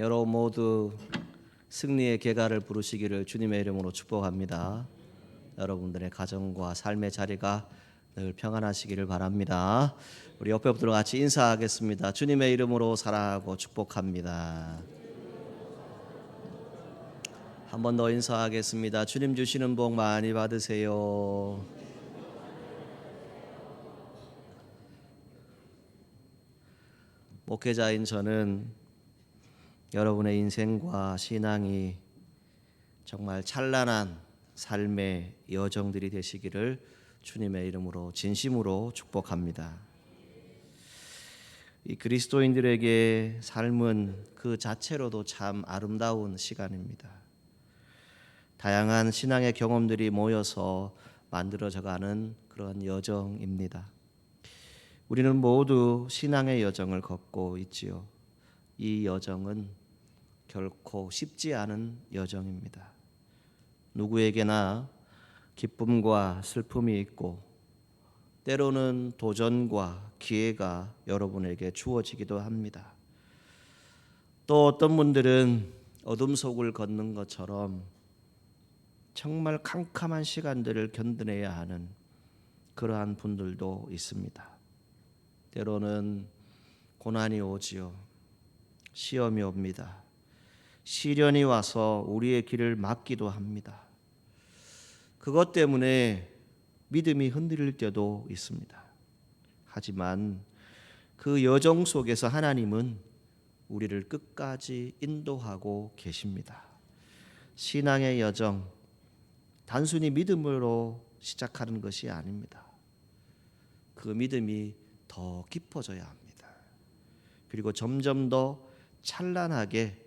여러분 모두 승리의 개가를 부르시기를 주님의 이름으로 축복합니다. 여러분들의 가정과 삶의 자리가 늘 평안하시기를 바랍니다. 우리 옆에 분들과 같이 인사하겠습니다. 주님의 이름으로 사랑하고 축복합니다. 한 번 더 인사하겠습니다. 주님 주시는 복 많이 받으세요. 목회자인 저는 여러분의 인생과 신앙이 정말 찬란한 삶의 여정들이 되시기를 주님의 이름으로 진심으로 축복합니다. 이 그리스도인들에게 삶은 그 자체로도 참 아름다운 시간입니다. 다양한 신앙의 경험들이 모여서 만들어져가는 그런 여정입니다. 우리는 모두 신앙의 여정을 걷고 있지요. 이 여정은 결코 쉽지 않은 여정입니다. 누구에게나 기쁨과 슬픔이 있고 때로는 도전과 기회가 여러분에게 주어지기도 합니다. 또 어떤 분들은 어둠 속을 걷는 것처럼 정말 캄캄한 시간들을 견뎌내야 하는 그러한 분들도 있습니다. 때로는 고난이 오지요. 시험이 옵니다. 시련이 와서 우리의 길을 막기도 합니다. 그것 때문에 믿음이 흔들릴 때도 있습니다. 하지만 그 여정 속에서 하나님은 우리를 끝까지 인도하고 계십니다. 신앙의 여정, 단순히 믿음으로 시작하는 것이 아닙니다. 그 믿음이 더 깊어져야 합니다. 그리고 점점 더 찬란하게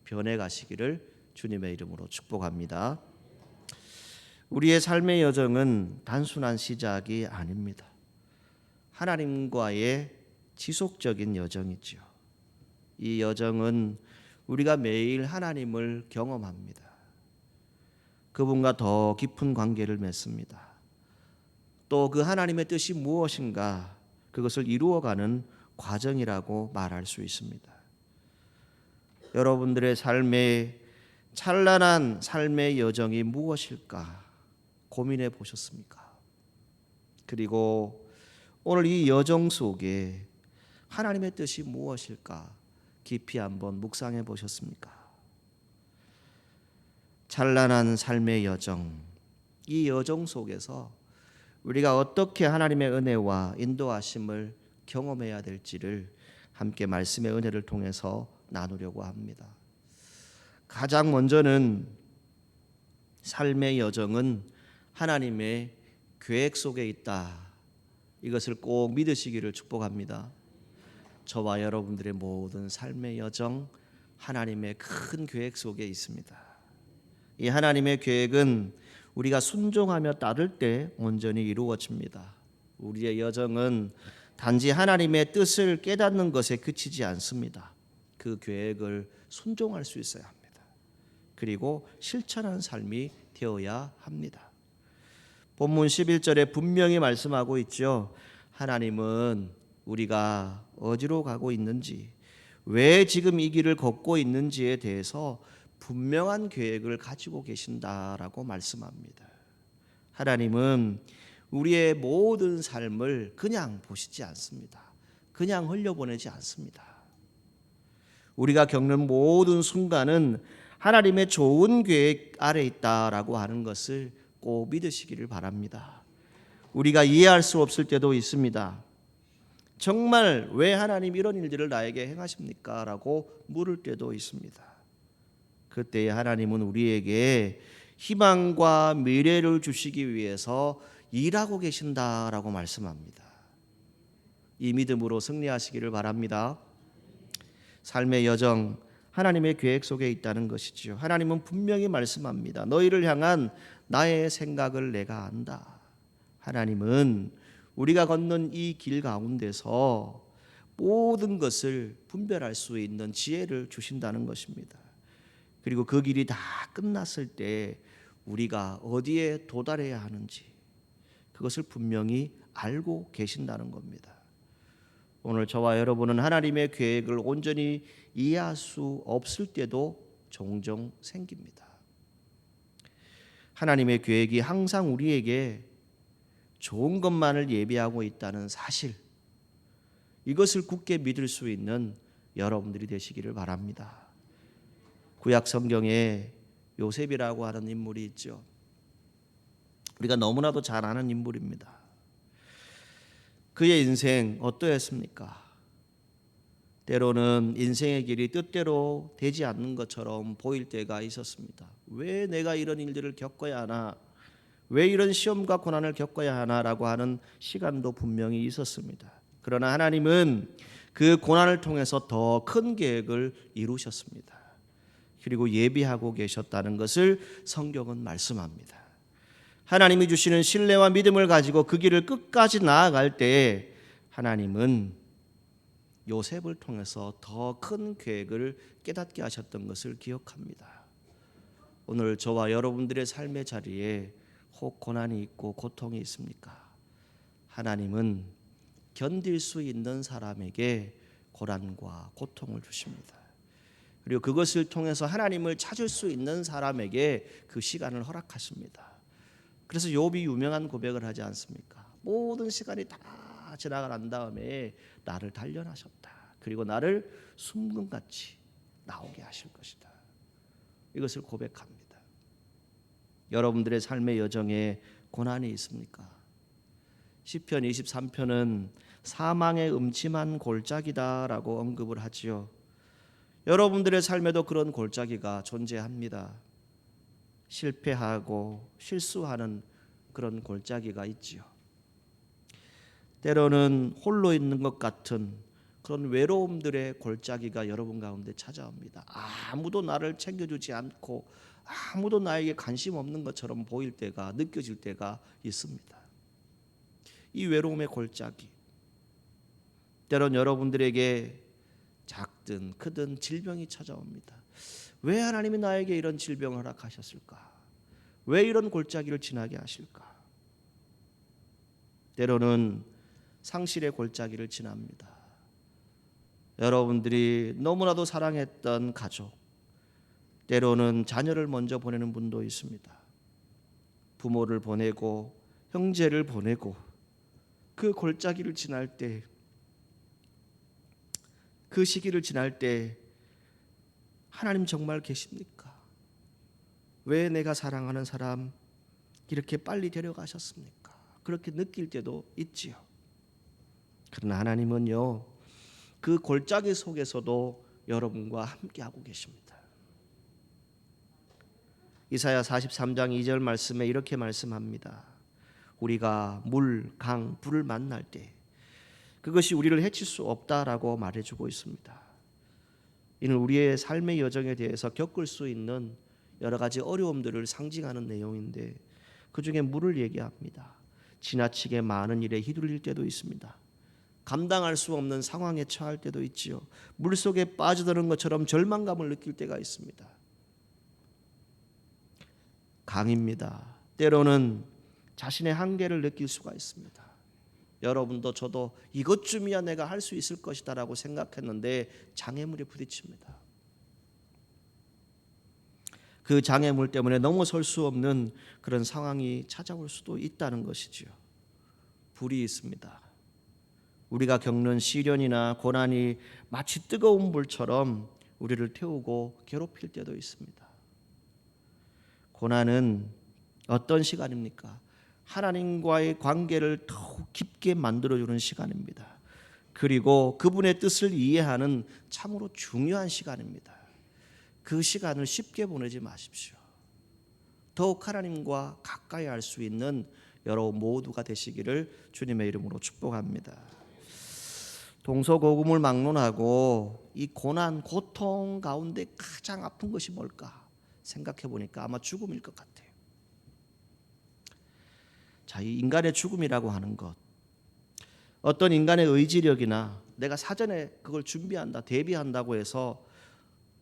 변해 가시기를 주님의 이름으로 축복합니다. 우리의 삶의 여정은 단순한 시작이 아닙니다. 하나님과의 지속적인 여정이지요. 이 여정은 우리가 매일 하나님을 경험합니다. 그분과 더 깊은 관계를 맺습니다. 또 그 하나님의 뜻이 무엇인가 그것을 이루어가는 과정이라고 말할 수 있습니다. 여러분들의 삶의 찬란한 삶의 여정이 무엇일까 고민해 보셨습니까? 그리고 오늘 이 여정 속에 하나님의 뜻이 무엇일까 깊이 한번 묵상해 보셨습니까? 찬란한 삶의 여정, 이 여정 속에서 우리가 어떻게 하나님의 은혜와 인도하심을 경험해야 될지를 함께 말씀의 은혜를 통해서 나누려고 합니다. 가장 먼저는 삶의 여정은 하나님의 계획 속에 있다. 이것을 꼭 믿으시기를 축복합니다. 저와 여러분들의 모든 삶의 여정 하나님의 큰 계획 속에 있습니다. 이 하나님의 계획은 우리가 순종하며 따를 때 온전히 이루어집니다. 우리의 여정은 단지 하나님의 뜻을 깨닫는 것에 그치지 않습니다. 그 계획을 순종할 수 있어야 합니다. 그리고 실천하는 삶이 되어야 합니다. 본문 11절에 분명히 말씀하고 있죠. 하나님은 우리가 어디로 가고 있는지, 왜 지금 이 길을 걷고 있는지에 대해서 분명한 계획을 가지고 계신다라고 말씀합니다. 하나님은 우리의 모든 삶을 그냥 보시지 않습니다. 그냥 흘려보내지 않습니다. 우리가 겪는 모든 순간은 하나님의 좋은 계획 아래 있다라고 하는 것을 꼭 믿으시기를 바랍니다. 우리가 이해할 수 없을 때도 있습니다. 정말 왜 하나님 이런 일들을 나에게 행하십니까? 라고 물을 때도 있습니다. 그때 하나님은 우리에게 희망과 미래를 주시기 위해서 일하고 계신다라고 말씀합니다. 이 믿음으로 승리하시기를 바랍니다. 삶의 여정, 하나님의 계획 속에 있다는 것이지요. 하나님은 분명히 말씀합니다. 너희를 향한 나의 생각을 내가 안다. 하나님은 우리가 걷는 이 길 가운데서 모든 것을 분별할 수 있는 지혜를 주신다는 것입니다. 그리고 그 길이 다 끝났을 때 우리가 어디에 도달해야 하는지 그것을 분명히 알고 계신다는 겁니다. 오늘 저와 여러분은 하나님의 계획을 온전히 이해할 수 없을 때도 종종 생깁니다. 하나님의 계획이 항상 우리에게 좋은 것만을 예비하고 있다는 사실, 이것을 굳게 믿을 수 있는 여러분들이 되시기를 바랍니다. 구약 성경에 요셉이라고 하는 인물이 있죠. 우리가 너무나도 잘 아는 인물입니다. 그의 인생 어떠했습니까? 때로는 인생의 길이 뜻대로 되지 않는 것처럼 보일 때가 있었습니다. 왜 내가 이런 일들을 겪어야 하나? 왜 이런 시험과 고난을 겪어야 하나라고 하는 시간도 분명히 있었습니다. 그러나 하나님은 그 고난을 통해서 더 큰 계획을 이루셨습니다. 그리고 예비하고 계셨다는 것을 성경은 말씀합니다. 하나님이 주시는 신뢰와 믿음을 가지고 그 길을 끝까지 나아갈 때에 하나님은 요셉을 통해서 더 큰 계획을 깨닫게 하셨던 것을 기억합니다. 오늘 저와 여러분들의 삶의 자리에 혹 고난이 있고 고통이 있습니까? 하나님은 견딜 수 있는 사람에게 고난과 고통을 주십니다. 그리고 그것을 통해서 하나님을 찾을 수 있는 사람에게 그 시간을 허락하십니다. 그래서 욥이 유명한 고백을 하지 않습니까? 모든 시간이 다 지나가 난 다음에 나를 단련하셨다. 그리고 나를 순금같이 나오게 하실 것이다. 이것을 고백합니다. 여러분들의 삶의 여정에 고난이 있습니까? 시편 23편은 사망의 음침한 골짜기다라고 언급을 하지요. 여러분들의 삶에도 그런 골짜기가 존재합니다. 실패하고 실수하는 그런 골짜기가 있지요. 때로는 홀로 있는 것 같은 그런 외로움들의 골짜기가 여러분 가운데 찾아옵니다. 아무도 나를 챙겨주지 않고 아무도 나에게 관심 없는 것처럼 보일 때가, 느껴질 때가 있습니다. 이 외로움의 골짜기, 때론 여러분들에게 작든 크든 질병이 찾아옵니다. 왜 하나님이 나에게 이런 질병을 허락하셨을까? 왜 이런 골짜기를 지나게 하실까? 때로는 상실의 골짜기를 지납니다. 여러분들이 너무나도 사랑했던 가족, 때로는 자녀를 먼저 보내는 분도 있습니다. 부모를 보내고 형제를 보내고 그 골짜기를 지날 때, 그 시기를 지날 때 하나님 정말 계십니까? 왜 내가 사랑하는 사람 이렇게 빨리 데려가셨습니까? 그렇게 느낄 때도 있지요. 그러나 하나님은요, 그 골짜기 속에서도 여러분과 함께하고 계십니다. 이사야 43장 2절 말씀에 이렇게 말씀합니다. 우리가 물, 강, 불을 만날 때 그것이 우리를 해칠 수 없다라고 말해주고 있습니다. 이는 우리의 삶의 여정에 대해서 겪을 수 있는 여러 가지 어려움들을 상징하는 내용인데, 그 중에 물을 얘기합니다. 지나치게 많은 일에 휘둘릴 때도 있습니다. 감당할 수 없는 상황에 처할 때도 있지요. 물속에 빠져드는 것처럼 절망감을 느낄 때가 있습니다. 강입니다. 때로는 자신의 한계를 느낄 수가 있습니다. 여러분도 저도 이것쯤이야 내가 할 수 있을 것이다 라고 생각했는데 장애물에 부딪힙니다. 그 장애물 때문에 넘어설 수 없는 그런 상황이 찾아올 수도 있다는 것이지요. 불이 있습니다. 우리가 겪는 시련이나 고난이 마치 뜨거운 불처럼 우리를 태우고 괴롭힐 때도 있습니다. 고난은 어떤 시간입니까? 하나님과의 관계를 더욱 깊게 만들어주는 시간입니다. 그리고 그분의 뜻을 이해하는 참으로 중요한 시간입니다. 그 시간을 쉽게 보내지 마십시오. 더욱 하나님과 가까이 할 수 있는 여러분 모두가 되시기를 주님의 이름으로 축복합니다. 동서고금을 막론하고 이 고난, 고통 가운데 가장 아픈 것이 뭘까 생각해 보니까 아마 죽음일 것 같아요. 자, 이 인간의 죽음이라고 하는 것, 어떤 인간의 의지력이나 내가 사전에 그걸 준비한다, 대비한다고 해서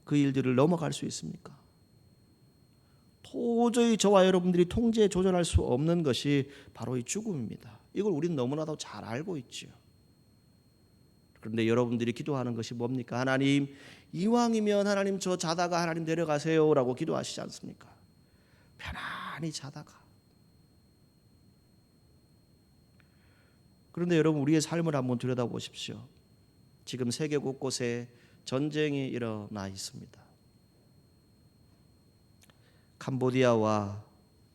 그 일들을 넘어갈 수 있습니까? 도저히 저와 여러분들이 통제 조절할 수 없는 것이 바로 이 죽음입니다. 이걸 우리는 너무나도 잘 알고 있죠. 그런데 여러분들이 기도하는 것이 뭡니까? 하나님, 이왕이면 하나님 저 자다가 하나님 내려가세요라고 기도하시지 않습니까? 편안히 자다가. 그런데 여러분, 우리의 삶을 한번 들여다보십시오. 지금 세계 곳곳에 전쟁이 일어나 있습니다. 캄보디아와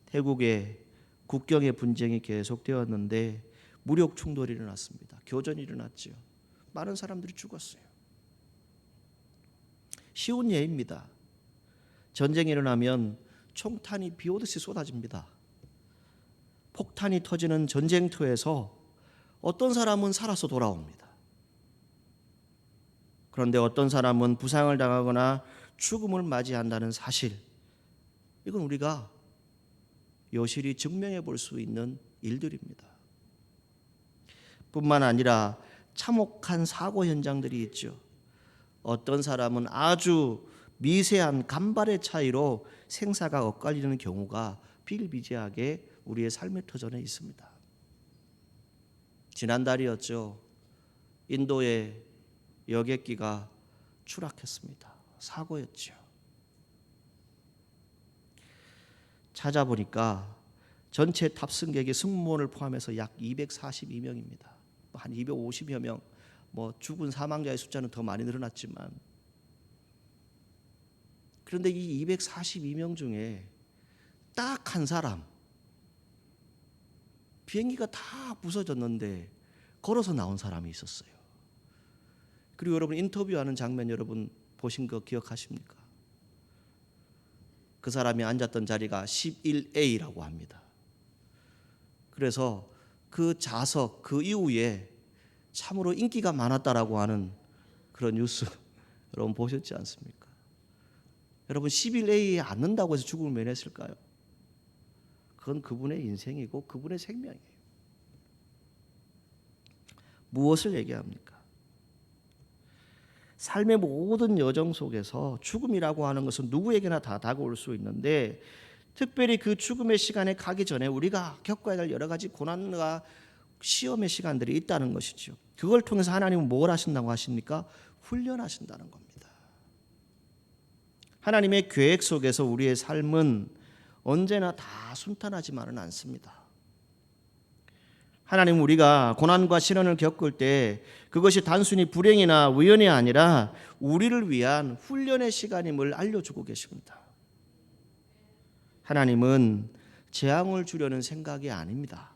태국의 국경의 분쟁이 계속되었는데 무력 충돌이 일어났습니다. 교전이 일어났죠. 많은 사람들이 죽었어요. 쉬운 예입니다. 전쟁이 일어나면 총탄이 비오듯이 쏟아집니다. 폭탄이 터지는 전쟁터에서 어떤 사람은 살아서 돌아옵니다. 그런데 어떤 사람은 부상을 당하거나 죽음을 맞이한다는 사실, 이건 우리가 여실히 증명해 볼 수 있는 일들입니다. 뿐만 아니라 참혹한 사고 현장들이 있죠. 어떤 사람은 아주 미세한 간발의 차이로 생사가 엇갈리는 경우가 비일비재하게 우리의 삶의 터전에 있습니다. 지난달이었죠. 인도의 여객기가 추락했습니다. 사고였죠. 찾아보니까 전체 탑승객의 승무원을 포함해서 약 242명입니다. 한 250여 명, 죽은 사망자의 숫자는 더 많이 늘어났지만, 그런데 이 242명 중에 딱 한 사람, 비행기가 다 부서졌는데 걸어서 나온 사람이 있었어요. 그리고 여러분, 인터뷰하는 장면 여러분 보신 거 기억하십니까? 그 사람이 앉았던 자리가 11A라고 합니다. 그래서 그 좌석 그 이후에 참으로 인기가 많았다라고 하는 그런 뉴스 여러분 보셨지 않습니까? 여러분, 11A에 앉는다고 해서 죽음을 면했을까요? 그건 그분의 인생이고 그분의 생명이에요. 무엇을 얘기합니까? 삶의 모든 여정 속에서 죽음이라고 하는 것은 누구에게나 다 다가올 수 있는데, 특별히 그 죽음의 시간에 가기 전에 우리가 겪어야 될 여러 가지 고난과 시험의 시간들이 있다는 것이죠. 그걸 통해서 하나님은 뭘 하신다고 하십니까? 훈련하신다는 겁니다. 하나님의 계획 속에서 우리의 삶은 언제나 다 순탄하지만은 않습니다. 하나님은 우리가 고난과 시련을 겪을 때 그것이 단순히 불행이나 우연이 아니라 우리를 위한 훈련의 시간임을 알려주고 계십니다. 하나님은 재앙을 주려는 생각이 아닙니다.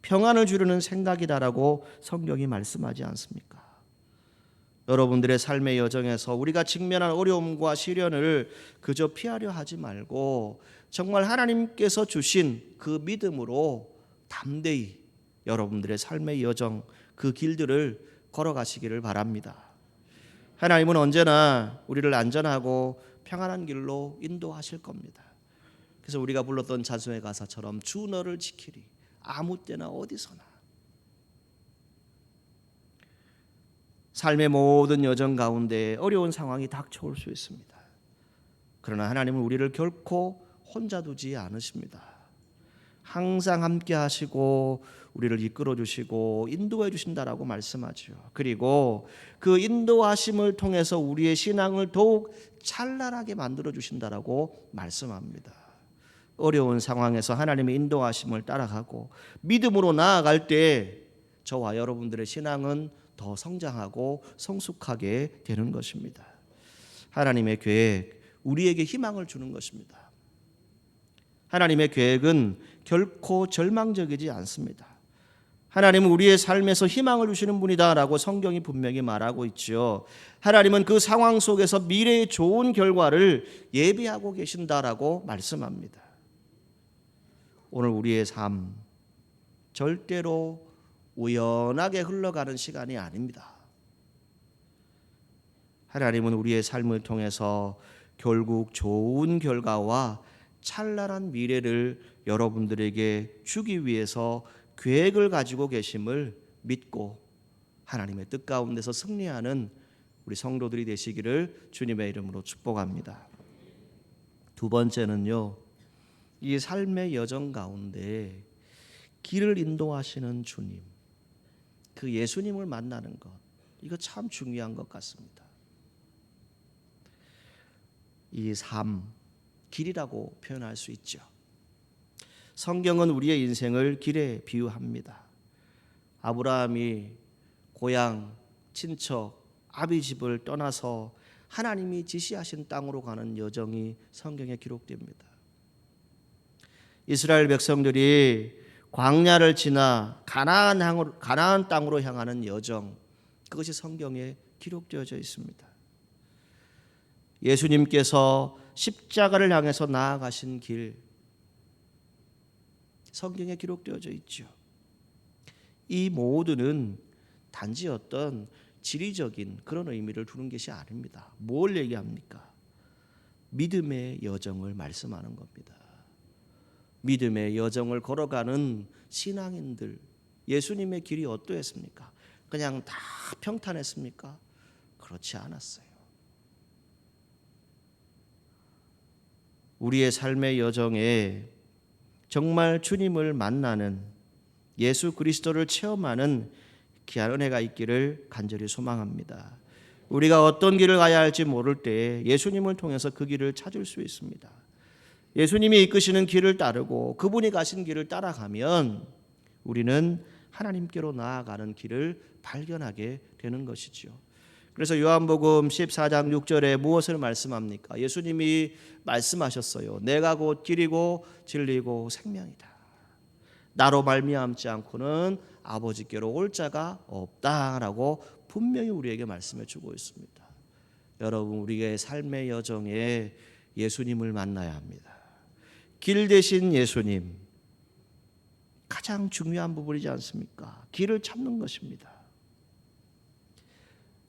평안을 주려는 생각이다라고 성경이 말씀하지 않습니까? 여러분들의 삶의 여정에서 우리가 직면한 어려움과 시련을 그저 피하려 하지 말고 정말 하나님께서 주신 그 믿음으로 담대히 여러분들의 삶의 여정, 그 길들을 걸어가시기를 바랍니다. 하나님은 언제나 우리를 안전하고 평안한 길로 인도하실 겁니다. 그래서 우리가 불렀던 찬송의 가사처럼 주 너를 지키리 아무 때나 어디서나. 삶의 모든 여정 가운데 어려운 상황이 닥쳐올 수 있습니다. 그러나 하나님은 우리를 결코 혼자 두지 않으십니다. 항상 함께 하시고 우리를 이끌어 주시고 인도해 주신다라고 말씀하죠. 그리고 그 인도하심을 통해서 우리의 신앙을 더욱 찬란하게 만들어 주신다라고 말씀합니다. 어려운 상황에서 하나님의 인도하심을 따라가고 믿음으로 나아갈 때 저와 여러분들의 신앙은 더 성장하고 성숙하게 되는 것입니다. 하나님의 계획, 우리에게 희망을 주는 것입니다. 하나님의 계획은 결코 절망적이지 않습니다. 하나님은 우리의 삶에서 희망을 주시는 분이다라고 성경이 분명히 말하고 있죠. 하나님은 그 상황 속에서 미래의 좋은 결과를 예비하고 계신다라고 말씀합니다. 오늘 우리의 삶 절대로 우연하게 흘러가는 시간이 아닙니다. 하나님은 우리의 삶을 통해서 결국 좋은 결과와 찬란한 미래를 여러분들에게 주기 위해서 계획을 가지고 계심을 믿고 하나님의 뜻 가운데서 승리하는 우리 성도들이 되시기를 주님의 이름으로 축복합니다. 두 번째는요, 이 삶의 여정 가운데 길을 인도하시는 주님, 그 예수님을 만나는 것, 이거 참 중요한 것 같습니다. 이 삶, 길이라고 표현할 수 있죠. 성경은 우리의 인생을 길에 비유합니다. 아브라함이 고향, 친척, 아비 집을 떠나서 하나님이 지시하신 땅으로 가는 여정이 성경에 기록됩니다. 이스라엘 백성들이 광야를 지나 가나안 땅으로 향하는 여정, 그것이 성경에 기록되어져 있습니다. 예수님께서 십자가를 향해서 나아가신 길, 성경에 기록되어져 있죠. 이 모두는 단지 어떤 지리적인 그런 의미를 두는 것이 아닙니다. 뭘 얘기합니까? 믿음의 여정을 말씀하는 겁니다. 믿음의 여정을 걸어가는 신앙인들, 예수님의 길이 어떠했습니까? 그냥 다 평탄했습니까? 그렇지 않았어요. 우리의 삶의 여정에 정말 주님을 만나는, 예수 그리스도를 체험하는 귀한 은혜가 있기를 간절히 소망합니다. 우리가 어떤 길을 가야 할지 모를 때 예수님을 통해서 그 길을 찾을 수 있습니다. 예수님이 이끄시는 길을 따르고 그분이 가신 길을 따라가면 우리는 하나님께로 나아가는 길을 발견하게 되는 것이죠. 그래서 요한복음 14장 6절에 무엇을 말씀합니까? 예수님이 말씀하셨어요. 내가 곧 길이고 진리고 생명이다. 나로 말미암지 않고는 아버지께로 올 자가 없다라고 분명히 우리에게 말씀해 주고 있습니다. 여러분, 우리의 삶의 여정에 예수님을 만나야 합니다. 길 대신 예수님, 가장 중요한 부분이지 않습니까? 길을 찾는 것입니다.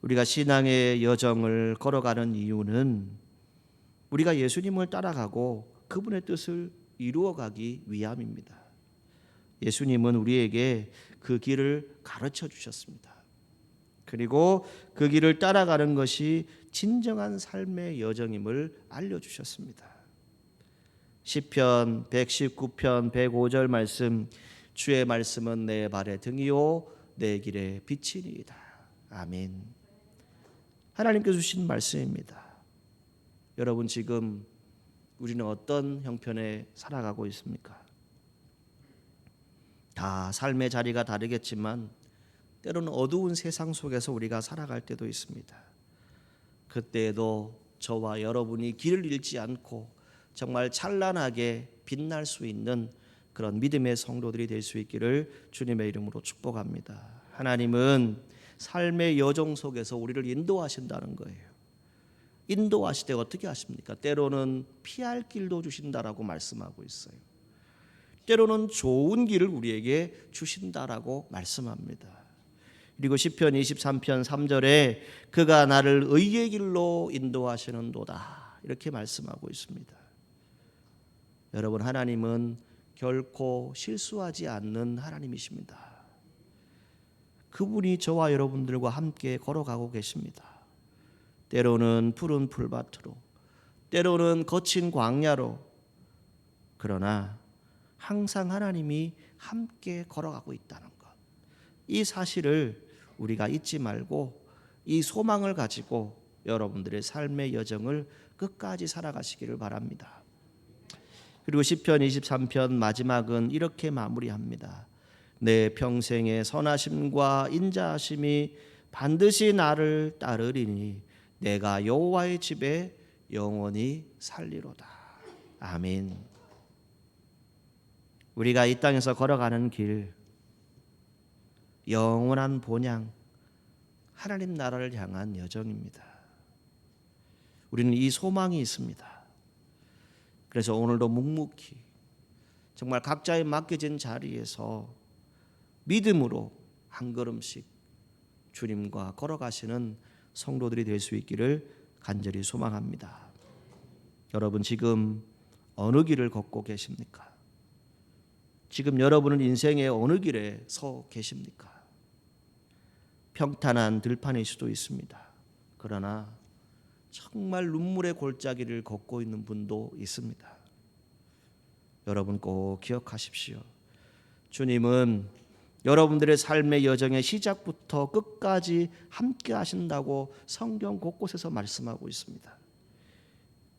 우리가 신앙의 여정을 걸어가는 이유는 우리가 예수님을 따라가고 그분의 뜻을 이루어가기 위함입니다. 예수님은 우리에게 그 길을 가르쳐 주셨습니다. 그리고 그 길을 따라가는 것이 진정한 삶의 여정임을 알려주셨습니다. 시편 119편 105절 말씀, 주의 말씀은 내 발의 등이요 내 길의 빛이니이다. 아멘. 하나님께서 주신 말씀입니다. 여러분, 지금 우리는 어떤 형편에 살아가고 있습니까? 다 삶의 자리가 다르겠지만 때로는 어두운 세상 속에서 우리가 살아갈 때도 있습니다. 그때에도 저와 여러분이 길을 잃지 않고 정말 찬란하게 빛날 수 있는 그런 믿음의 성도들이 될 수 있기를 주님의 이름으로 축복합니다. 하나님은 삶의 여정 속에서 우리를 인도하신다는 거예요. 인도하실 때 어떻게 하십니까? 때로는 피할 길도 주신다라고 말씀하고 있어요. 때로는 좋은 길을 우리에게 주신다라고 말씀합니다. 그리고 시편 23편 3절에 그가 나를 의의 길로 인도하시는도다 이렇게 말씀하고 있습니다. 여러분, 하나님은 결코 실수하지 않는 하나님이십니다. 그분이 저와 여러분들과 함께 걸어가고 계십니다. 때로는 푸른 풀밭으로, 때로는 거친 광야로, 그러나 항상 하나님이 함께 걸어가고 있다는 것, 이 사실을 우리가 잊지 말고 이 소망을 가지고 여러분들의 삶의 여정을 끝까지 살아가시기를 바랍니다. 그리고 시편 23편 마지막은 이렇게 마무리합니다. 내 평생의 선하심과 인자하심이 반드시 나를 따르리니 내가 여호와의 집에 영원히 살리로다. 아멘. 우리가 이 땅에서 걸어가는 길, 영원한 본향, 하나님 나라를 향한 여정입니다. 우리는 이 소망이 있습니다. 그래서 오늘도 묵묵히 정말 각자의 맡겨진 자리에서 믿음으로 한 걸음씩 주님과 걸어가시는 성도들이 될 수 있기를 간절히 소망합니다. 여러분, 지금 어느 길을 걷고 계십니까? 지금 여러분은 인생의 어느 길에 서 계십니까? 평탄한 들판일 수도 있습니다. 그러나 정말 눈물의 골짜기를 걷고 있는 분도 있습니다. 여러분 꼭 기억하십시오. 주님은 여러분들의 삶의 여정의 시작부터 끝까지 함께 하신다고 성경 곳곳에서 말씀하고 있습니다.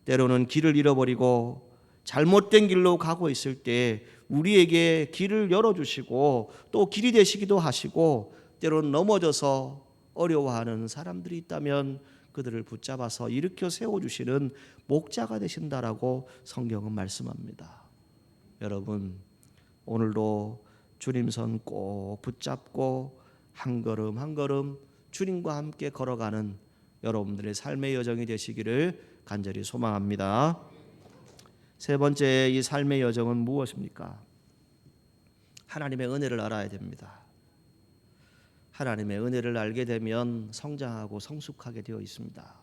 때로는 길을 잃어버리고 잘못된 길로 가고 있을 때 우리에게 길을 열어주시고 또 길이 되시기도 하시고, 때로는 넘어져서 어려워하는 사람들이 있다면 그들을 붙잡아서 일으켜 세워주시는 목자가 되신다라고 성경은 말씀합니다. 여러분, 오늘도 주님 손 꼭 붙잡고 한 걸음 한 걸음 주님과 함께 걸어가는 여러분들의 삶의 여정이 되시기를 간절히 소망합니다. 세 번째, 이 삶의 여정은 무엇입니까? 하나님의 은혜를 알아야 됩니다. 하나님의 은혜를 알게 되면 성장하고 성숙하게 되어 있습니다.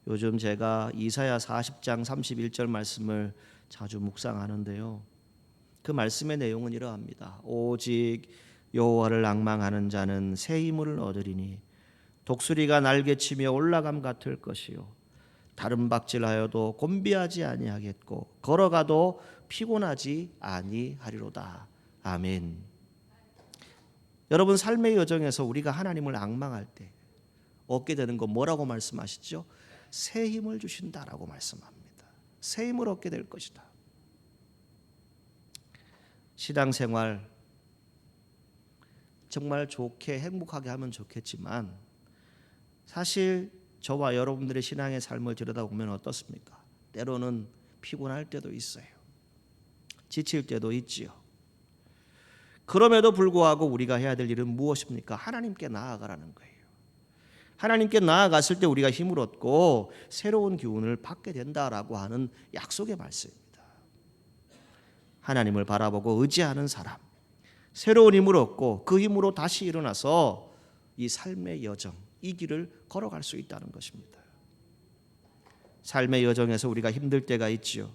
요즘 제가 이사야 40장 31절 말씀을 자주 묵상하는데요, 그 말씀의 내용은 이러합니다. 오직 여호와를 앙망하는 자는 새 힘을 얻으리니 독수리가 날개치며 올라감 같을 것이요 다른 박질하여도 곤비하지 아니하겠고 걸어가도 피곤하지 아니하리로다. 아멘. 여러분, 삶의 여정에서 우리가 하나님을 앙망할 때 얻게 되는 건 뭐라고 말씀하시죠? 새 힘을 주신다라고 말씀합니다. 새 힘을 얻게 될 것이다. 신앙생활 정말 좋게 행복하게 하면 좋겠지만 사실 저와 여러분들의 신앙의 삶을 들여다보면 어떻습니까? 때로는 피곤할 때도 있어요. 지칠 때도 있지요. 그럼에도 불구하고 우리가 해야 될 일은 무엇입니까? 하나님께 나아가라는 거예요. 하나님께 나아갔을 때 우리가 힘을 얻고 새로운 기운을 받게 된다라고 하는 약속의 말씀입니다. 하나님을 바라보고 의지하는 사람, 새로운 힘을 얻고 그 힘으로 다시 일어나서 이 삶의 여정, 이 길을 걸어갈 수 있다는 것입니다. 삶의 여정에서 우리가 힘들 때가 있지요.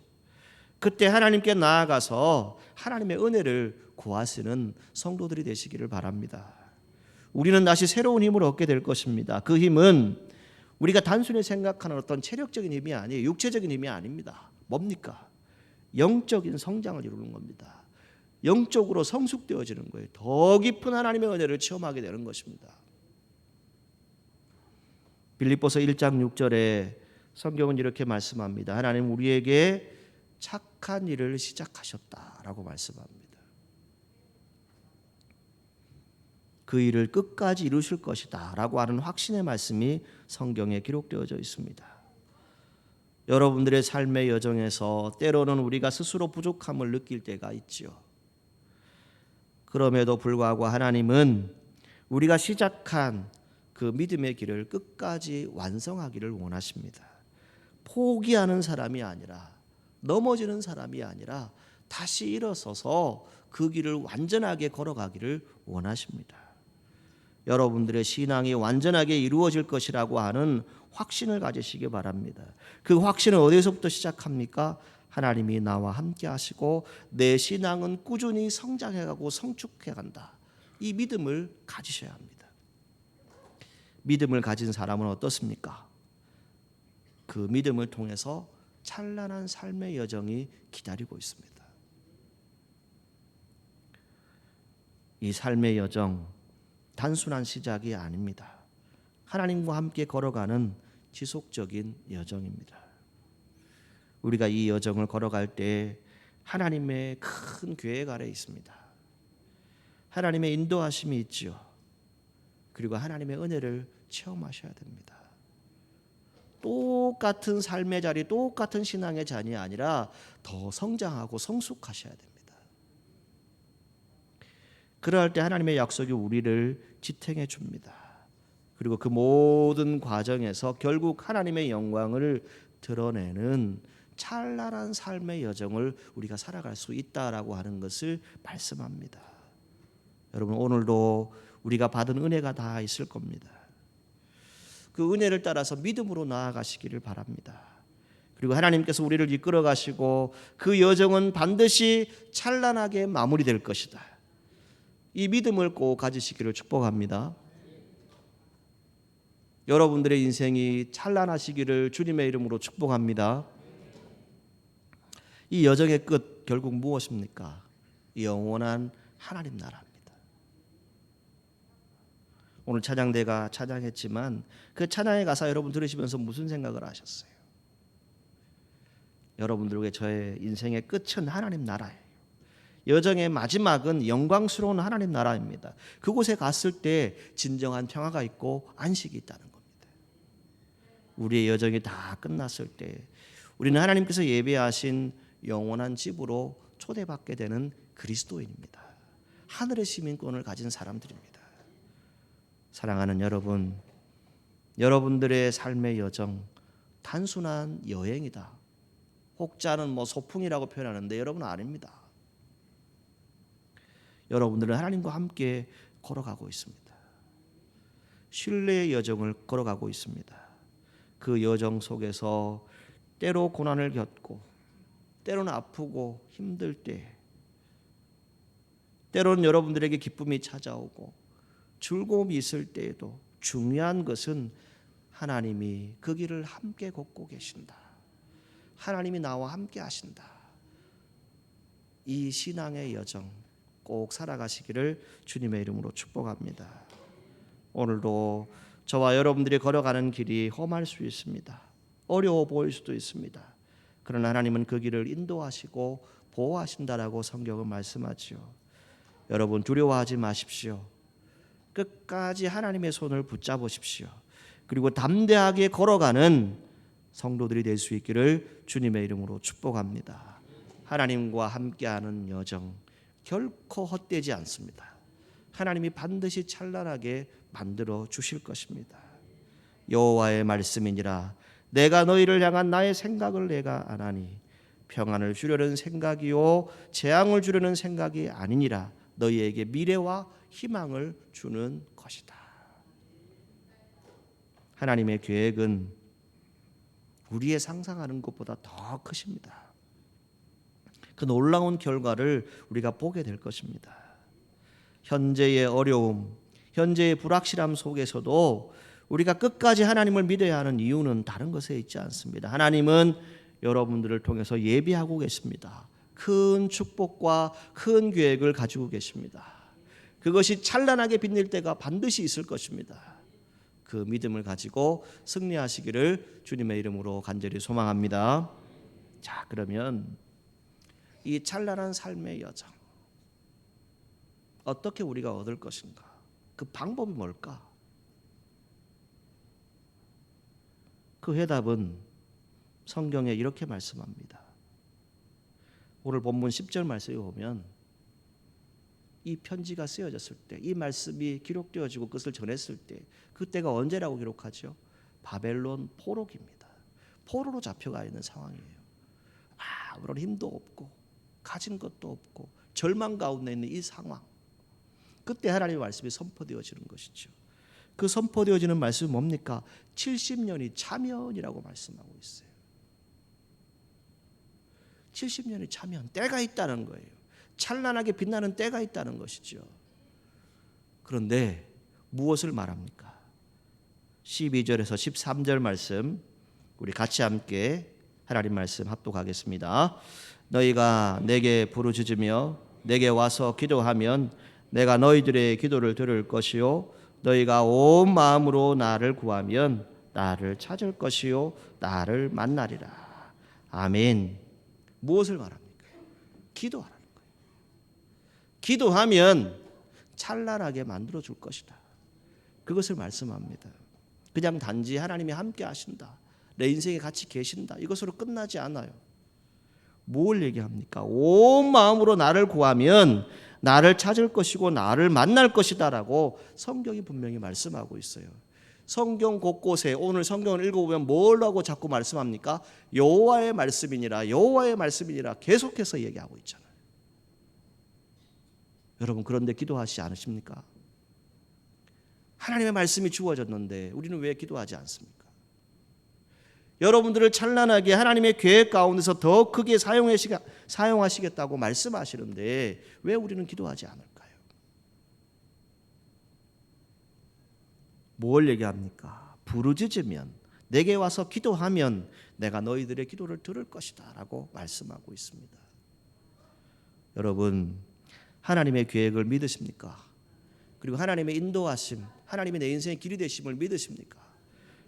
그때 하나님께 나아가서 하나님의 은혜를 구하시는 성도들이 되시기를 바랍니다. 우리는 다시 새로운 힘을 얻게 될 것입니다. 그 힘은 우리가 단순히 생각하는 어떤 체력적인 힘이 아니에요. 육체적인 힘이 아닙니다. 뭡니까? 영적인 성장을 이루는 겁니다. 영적으로 성숙되어지는 거예요. 더 깊은 하나님의 은혜를 체험하게 되는 것입니다. 빌립보서 1장 6절에 성경은 이렇게 말씀합니다. 하나님 우리에게 착한 일을 시작하셨다라고 말씀합니다. 그 일을 끝까지 이루실 것이다 라고 하는 확신의 말씀이 성경에 기록되어져 있습니다. 여러분들의 삶의 여정에서 때로는 우리가 스스로 부족함을 느낄 때가 있지요. 그럼에도 불구하고 하나님은 우리가 시작한 그 믿음의 길을 끝까지 완성하기를 원하십니다. 포기하는 사람이 아니라, 넘어지는 사람이 아니라 다시 일어서서 그 길을 완전하게 걸어가기를 원하십니다. 여러분들의 신앙이 완전하게 이루어질 것이라고 하는 확신을 가지시기 바랍니다. 그 확신은 어디서부터 시작합니까? 하나님이 나와 함께 하시고 내 신앙은 꾸준히 성장해가고 성축해 간다. 이 믿음을 가지셔야 합니다. 믿음을 가진 사람은 어떻습니까? 그 믿음을 통해서 찬란한 삶의 여정이 기다리고 있습니다. 이 삶의 여정 단순한 시작이 아닙니다. 하나님과 함께 걸어가는 지속적인 여정입니다. 우리가 이 여정을 걸어갈 때 하나님의 큰 계획 아래 있습니다. 하나님의 인도하심이 있지요. 그리고 하나님의 은혜를 체험하셔야 됩니다. 똑같은 삶의 자리, 똑같은 신앙의 자리 아니라 더 성장하고 성숙하셔야 됩니다. 그럴 때 하나님의 약속이 우리를 지탱해 줍니다. 그리고 그 모든 과정에서 결국 하나님의 영광을 드러내는 찬란한 삶의 여정을 우리가 살아갈 수 있다라고 하는 것을 말씀합니다. 여러분, 오늘도 우리가 받은 은혜가 다 있을 겁니다. 그 은혜를 따라서 믿음으로 나아가시기를 바랍니다. 그리고 하나님께서 우리를 이끌어 가시고 그 여정은 반드시 찬란하게 마무리될 것이다. 이 믿음을 꼭 가지시기를 축복합니다. 여러분들의 인생이 찬란하시기를 주님의 이름으로 축복합니다. 이 여정의 끝 결국 무엇입니까? 영원한 하나님 나라입니다. 오늘 찬양대가 찬양했지만 그 찬양의 가사 여러분 들으시면서 무슨 생각을 하셨어요? 여러분들에게 저의 인생의 끝은 하나님 나라예요. 여정의 마지막은 영광스러운 하나님 나라입니다. 그곳에 갔을 때 진정한 평화가 있고 안식이 있다는 겁니다. 우리의 여정이 다 끝났을 때 우리는 하나님께서 예비하신 영원한 집으로 초대받게 되는 그리스도인입니다. 하늘의 시민권을 가진 사람들입니다. 사랑하는 여러분, 여러분들의 삶의 여정 단순한 여행이다. 혹자는 소풍이라고 표현하는데 여러분은 아닙니다. 여러분들은 하나님과 함께 걸어가고 있습니다. 신뢰의 여정을 걸어가고 있습니다. 그 여정 속에서 때로 고난을 겪고 때로는 아프고 힘들 때, 때로는 여러분들에게 기쁨이 찾아오고 즐거움이 있을 때에도 중요한 것은 하나님이 그 길을 함께 걷고 계신다. 하나님이 나와 함께 하신다. 이 신앙의 여정 꼭 살아가시기를 주님의 이름으로 축복합니다. 오늘도 저와 여러분들이 걸어가는 길이 험할 수 있습니다. 어려워 보일 수도 있습니다. 그러나 하나님은 그 길을 인도하시고 보호하신다라고 성경은 말씀하지요. 여러분 두려워하지 마십시오. 끝까지 하나님의 손을 붙잡으십시오. 그리고 담대하게 걸어가는 성도들이 될 수 있기를 주님의 이름으로 축복합니다. 하나님과 함께하는 여정 결코 헛되지 않습니다. 하나님이 반드시 찬란하게 만들어 주실 것입니다. 여호와의 말씀이니라 내가 너희를 향한 나의 생각을 내가 아나니 평안을 주려는 생각이요 재앙을 주려는 생각이 아니니라 너희에게 미래와 희망을 주는 것이다. 하나님의 계획은 우리의 상상하는 것보다 더 크십니다. 그 놀라운 결과를 우리가 보게 될 것입니다. 현재의 어려움, 현재의 불확실함 속에서도 우리가 끝까지 하나님을 믿어야 하는 이유는 다른 것에 있지 않습니다. 하나님은 여러분들을 통해서 예비하고 계십니다. 큰 축복과 큰 계획을 가지고 계십니다. 그것이 찬란하게 빛낼 때가 반드시 있을 것입니다. 그 믿음을 가지고 승리하시기를 주님의 이름으로 간절히 소망합니다. 자, 그러면 이 찬란한 삶의 여정 어떻게 우리가 얻을 것인가? 그 방법이 뭘까? 그 해답은 성경에 이렇게 말씀합니다. 오늘 본문 10절 말씀에 보면 이 편지가 쓰여졌을 때, 이 말씀이 기록되어지고 그것을 전했을 때, 그때가 언제라고 기록하죠? 바벨론 포로기입니다. 포로로 잡혀가 있는 상황이에요. 아무런 힘도 없고 가진 것도 없고 절망 가운데 있는 이 상황, 그때 하나님의 말씀이 선포되어지는 것이죠. 그 선포되어지는 말씀이 뭡니까? 70년이 차면이라고 말씀하고 있어요. 70년이 차면, 때가 있다는 거예요. 찬란하게 빛나는 때가 있다는 것이죠. 그런데 무엇을 말합니까? 12절에서 13절 말씀 우리 같이 함께 하나님 말씀 합독하겠습니다. 너희가 내게 부르짖으며 내게 와서 기도하면 내가 너희들의 기도를 들을 것이요 너희가 온 마음으로 나를 구하면 나를 찾을 것이요 나를 만나리라. 아멘. 무엇을 말합니까? 기도하라는 거예요. 기도하면 찬란하게 만들어 줄 것이다. 그것을 말씀합니다. 그냥 단지 하나님이 함께 하신다, 내 인생에 같이 계신다, 이것으로 끝나지 않아요. 뭘 얘기합니까? 온 마음으로 나를 구하면 나를 찾을 것이고 나를 만날 것이다라고 성경이 분명히 말씀하고 있어요. 성경 곳곳에 오늘 성경을 읽어보면 뭐라고 자꾸 말씀합니까? 여호와의 말씀이니라, 여호와의 말씀이니라 계속해서 얘기하고 있잖아요. 여러분 그런데 기도하시지 않으십니까? 하나님의 말씀이 주어졌는데 우리는 왜 기도하지 않습니까? 여러분들을 찬란하게 하나님의 계획 가운데서 더 크게 사용하시겠다고 말씀하시는데 왜 우리는 기도하지 않을까요? 뭘 얘기합니까? 부르짖으면, 내게 와서 기도하면 내가 너희들의 기도를 들을 것이다 라고 말씀하고 있습니다. 여러분 하나님의 계획을 믿으십니까? 그리고 하나님의 인도하심, 하나님이 내 인생의 길이 되심을 믿으십니까?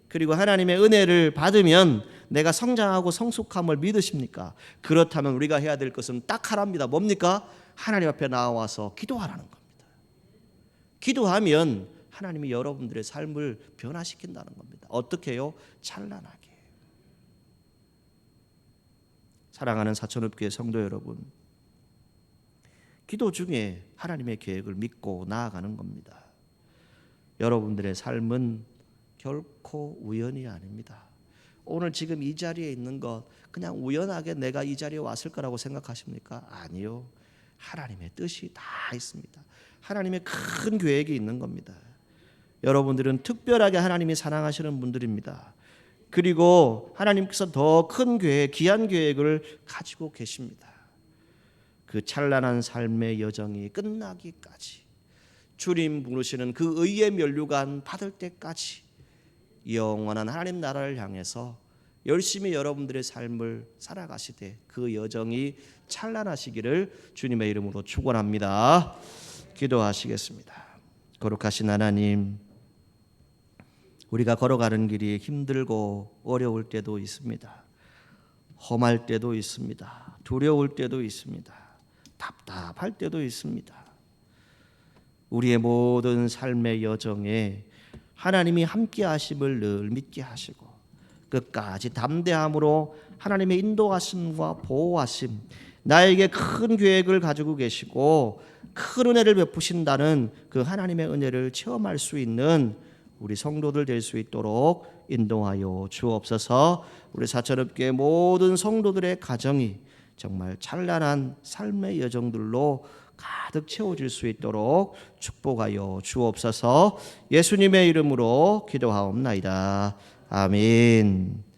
그리고 하나님의 은혜를 받으면 내가 성장하고 성숙함을 믿으십니까? 그렇다면 우리가 해야 될 것은 딱 하나입니다. 뭡니까? 하나님 앞에 나와서 기도하라는 겁니다. 기도하면 하나님이 여러분들의 삶을 변화시킨다는 겁니다. 어떻게 해요? 찬란하게. 사랑하는 사천읍교회 성도 여러분, 기도 중에 하나님의 계획을 믿고 나아가는 겁니다. 여러분들의 삶은 결코 우연이 아닙니다. 오늘 지금 이 자리에 있는 것 그냥 우연하게 내가 이 자리에 왔을 거라고 생각하십니까? 아니요. 하나님의 뜻이 다 있습니다. 하나님의 큰 계획이 있는 겁니다. 여러분들은 특별하게 하나님이 사랑하시는 분들입니다. 그리고 하나님께서 더 큰 계획, 귀한 계획을 가지고 계십니다. 그 찬란한 삶의 여정이 끝나기까지, 주님 부르시는 그 의의 면류관 받을 때까지 영원한 하나님 나라를 향해서 열심히 여러분들의 삶을 살아가시되 그 여정이 찬란하시기를 주님의 이름으로 축원합니다. 기도하시겠습니다. 거룩하신 하나님, 우리가 걸어가는 길이 힘들고 어려울 때도 있습니다. 험할 때도 있습니다. 두려울 때도 있습니다. 답답할 때도 있습니다. 우리의 모든 삶의 여정에 하나님이 함께 하심을 늘 믿게 하시고 끝까지 담대함으로 하나님의 인도하심과 보호하심, 나에게 큰 계획을 가지고 계시고 큰 은혜를 베푸신다는 그 하나님의 은혜를 체험할 수 있는 우리 성도들 될 수 있도록 인도하여 주옵소서. 우리 사천읍교회 모든 성도들의 가정이 정말 찬란한 삶의 여정들로 가득 채워질 수 있도록 축복하여 주옵소서. 예수님의 이름으로 기도하옵나이다. 아멘.